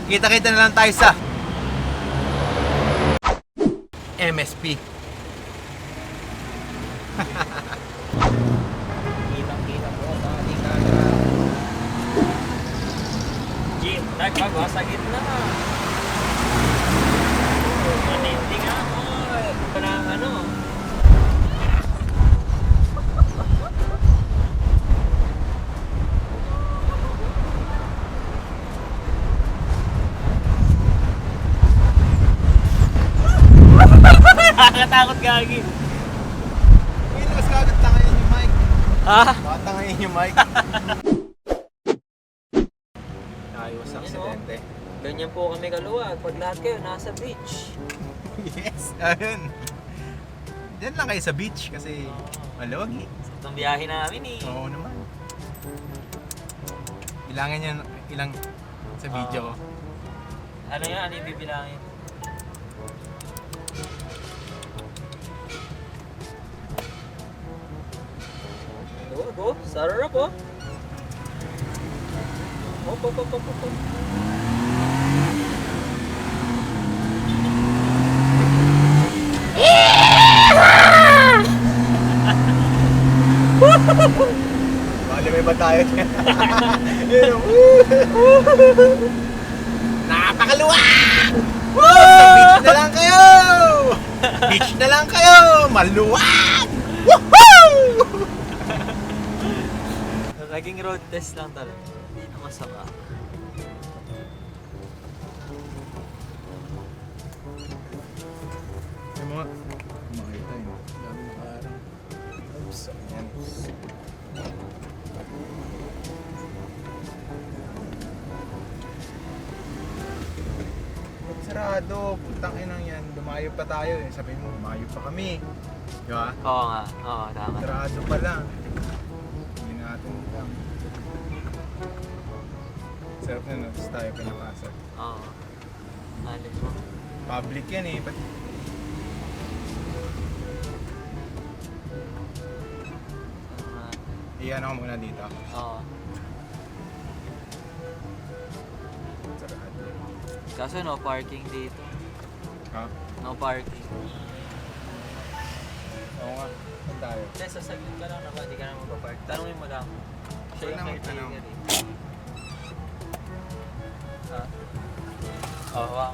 Kita-kita na lang tayo sa MSP. Kitang-kita po sa ating jeep, nagbago sa gitna. Matindi nga mo. Ito na ang ano. Nakakatakot gagi. Ngayon, mas kagad tangayin yung mic. Ha? Baka tangayin yung mic. Ayos ang aksidente. Ganyan po kami kaluwag pag lahat kayo nasa beach. Yes, ayun. Diyan lang kayo sa beach kasi maluwag eh. Itong biyahe namin eh. Oo naman. Bilangin yan ilang sa video. Ano yan? Ano yung bibilangin? Go. Sarap po. Op. Bali may ba tayo dyan? Napakaluwag! Sa beach na lang kayo! Beach na lang kayo! Maluwag! Woohoo! Naging road test lang talaga. Hindi na masama. Yung mga makita yun. Dami nakaarang. Oops, ayan. Sarado, putang inang yan. Dumayo pa tayo eh. Sabihin mo, dumayo pa kami. Di ba? Oo nga. Oo, tama. Sarado pa lang. Hindi natin lang. Sarap na no, tapos tayo pinapasok. Oo. Alam mo. Public yan eh. Ba't iyan ako muna dito. Oo. Sarado. Kaso no parking dito. Ha? No parking. Oo nga. Saan tayo? Hindi, sasaglit ka lang naman. Hindi ka na magpa-park. Tanongin mo lang. Siya yung Wala caretaker magtanong. eh. Ha? Oo, wow.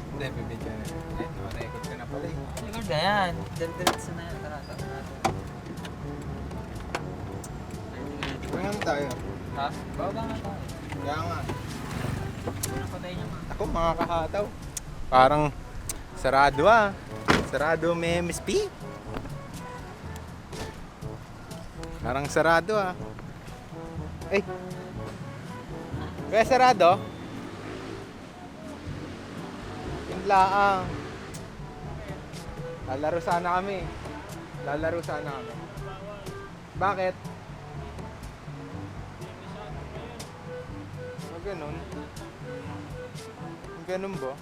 Hindi, bibigyan na. Ayun, nakarecord ka na pala eh. Record na yan. Diretso na yan. Tara, tara natin. Kung ano tayo? Ha? Baba nga tayo. Kaya nga. Napatay niya nga. Ako, mga kahataw. Parang sarado ah. Sarado may MSP. Parang sarado ah. Ay! Kaya sarado? Yung laang. Lalaro sana kami. Lalaro sana kami. Bakit? Ganun. Ganun ba?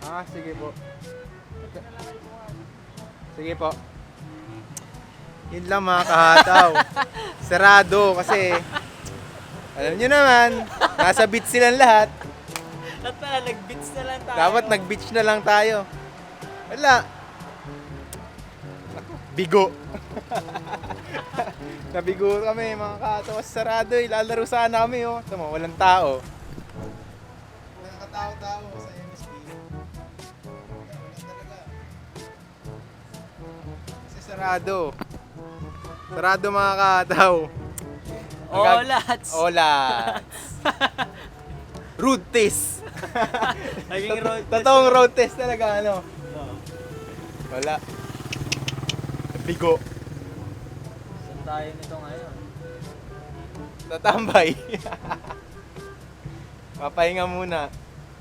Ah, sige po. Sige po. Yun lang mga kahataw. Sarado kasi alam nyo naman, nasa beach silang lahat. At pala, nag-beach na lang tayo. Dapat nag-beach na lang tayo. Wala. Bigo. Nabigo kami mga kahataw. Sarado eh. Lalaro sana kami oh. Tama, walang tao. Walang katao-tao sa MSP. Walang talaga. Kasi sarado. Sarado mga kahataw. Olats! Olats. Road test. Naging road test. Totoong road test talaga ano. Wala. Bigo. Saan tayo nito ngayon? Tatambay. Papahinga muna.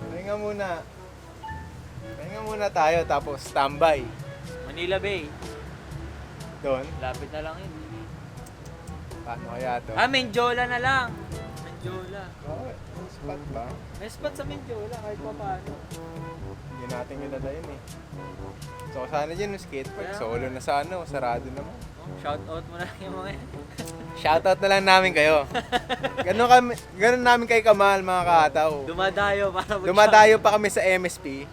Pahinga muna. Pahinga muna tayo tapos tambay. Manila Bay. Doon. Lapit na lang yun. Paano kaya to? Menjola na lang. Menjola. Oh, spot ba? May spot sa Menjola kahit pa paano. Hindi natin yung dadayin eh. So sana dyan yung skatepark. Kaya- Solo na sa ano. Sarado naman. Oo Shout out mo na lang yung mga yan. Shoutout na lang namin kayo. Ganun namin kayo kamahal mga kaataw. Dumadayo para mag-shout. Dumadayo pa kami sa MSP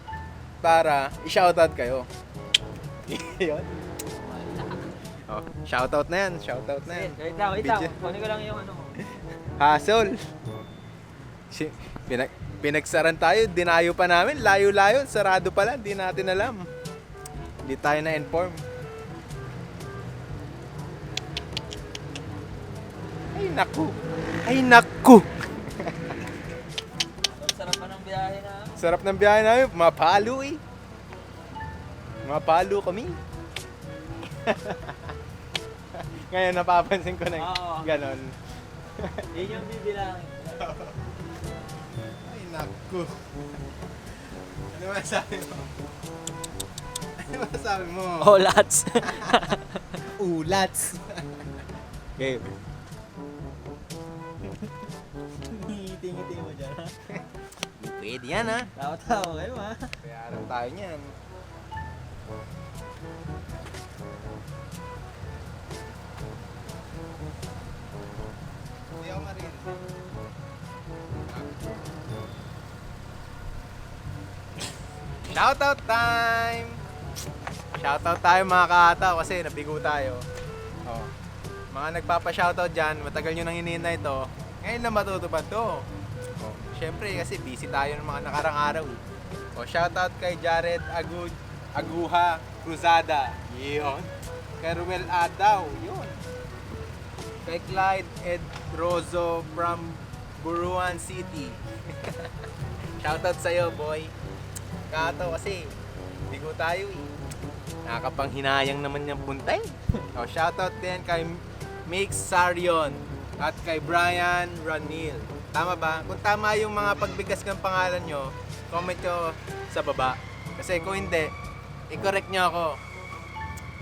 para i-shoutout kayo. Yun. Oh, shoutout na yan, shoutout na yan. Wait lang. Video. Kunin ko lang yung ano ko. Hassle. Pinagsaran tayo, dinayo pa namin, layo-layo, sarado pala, di natin alam. Hindi tayo na-inform. Ay naku! Ay naku! Sarap pa ng biyahe na. Sarap ng biyahe namin, mapalo eh. Mapalo kami. Ngayon napapansin ko na Oo. ganon. Yun yung bibilangin. Ay naku! Ano masabi mo? Ano masabi mo? Oh, lots. Ulats! Okay. Ngiti-ngiti mo dyan, ha? Pwede yan ha. Tawa-tawa kayo, ha? Bayaran tayo niyan. Hindi ako marinig. Shoutout time! Shoutout tayo mga kaataw kasi nabigo tayo. Oh. Mga nagpapa-shoutout dyan, matagal nyo nang hinihintay ito. Ngayon na matutupad to. Oh. Siyempre kasi busy tayo ng mga nakarang araw. Oh, shoutout kay Jared Aguha Cruzada. Yun. Kay Ruel Adaw. Yun. Kay Clyde Ed Rozo from Buruan City. Shoutout sa'yo, boy. Kataw kasi, bigo tayo eh. Nakakapanghinayang naman yung puntay. O, shoutout din kay Mix Sarion at kay Brian Ranil. Tama ba? Kung tama yung mga pagbigkas ng pangalan nyo, comment nyo sa baba. Kasi kung hindi, i-correct nyo ako.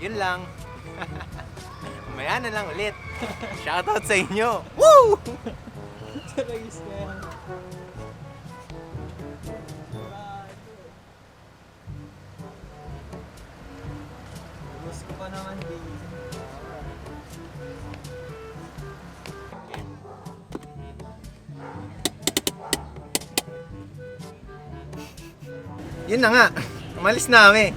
Yun lang. Mamaya na lang ulit. Shoutout sa inyo. Woo! Talagis na yan. Gusto ko pa naman din. Yun na nga. Umalis na kami.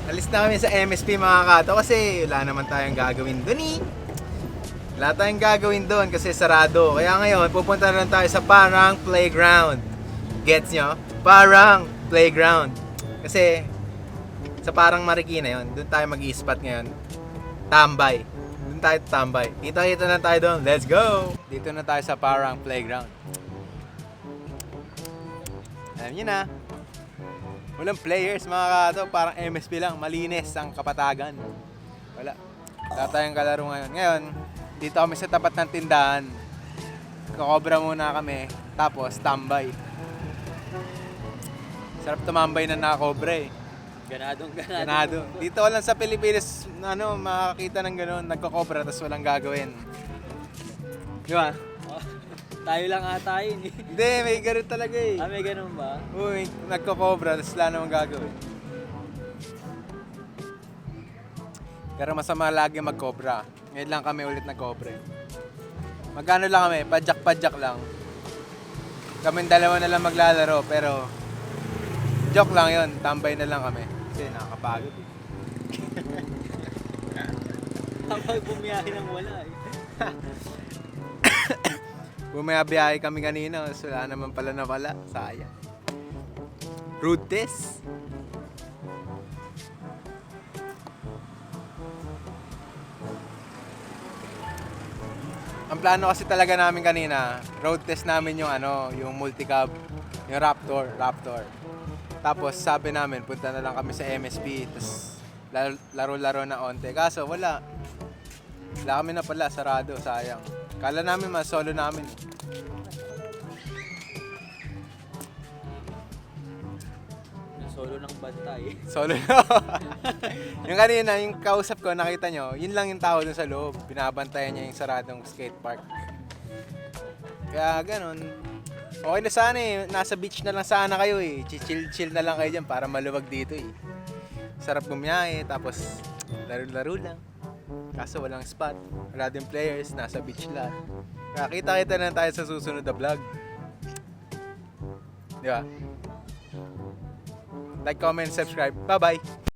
Alis na kami sa MSP mga kato kasi wala naman tayong gagawin doon eh. Wala tayong gagawin doon kasi sarado. Kaya ngayon, pupunta na lang tayo sa Parang Playground. Gets nyo? Parang Playground. Kasi sa Parang Marikina yon, doon tayo mag-i-spot ngayon. Tambay. Doon tayo tambay. Kita-kita na tayo doon. Let's go! Dito na tayo sa Parang Playground. Alam nyo na. Walang players mga kato, parang MSP lang, malinis ang kapatagan. Wala tayong kalaro ngayon. Ngayon, dito kami sa tapat ng tindahan. Kakobra muna kami, tapos tambay. Sarap tumambay na nakakobra eh. Ganado. Ganado. Dito lang sa Pilipinas, makakita ng gano'n, nagkakobra tapos walang gagawin. Di ba? Tayo lang ata yun, eh. Hindi, may gano'n talaga eh. May ganun ba? Uy, nagkakobra tapos wala namang gagawin. Pero masama lagi magkobra. Ngayon lang kami ulit nagkobra. Magkano lang kami? Padyak-padyak lang. Kaming dalawa na lang maglalaro, pero joke lang yon, tambay na lang kami. Kasi nakakapagod eh. Kapag bumiyahe nang wala, eh. Bumayabiyahe kami kanina, so wala naman pala na pala. Sayang. Rude test. Ang plano kasi talaga namin kanina, road test namin yung yung multicab, yung Raptor. Tapos sabi namin, punta na lang kami sa MSP, tapos laro-laro na onte. Kaso wala. Wala kami na pala, sarado, sayang. Kala namin solo namin. Solo ng bantay. Solo na. Yung kanina, yung kausap ko, nakita nyo, yun lang yung tao dun sa loob. Binabantayan niya yung saradong skate park. Kaya ganun. Okay na sana eh. Nasa beach na lang sana kayo eh. Chill na lang kayo dyan para maluwag dito eh. Sarap bumiyahe, tapos laro-laro lang. Kaso walang spot. Wala din players. Nasa beach lahat. Kaya kita-kita na tayo sa susunod na vlog. Di ba? Like, comment, subscribe. Bye-bye!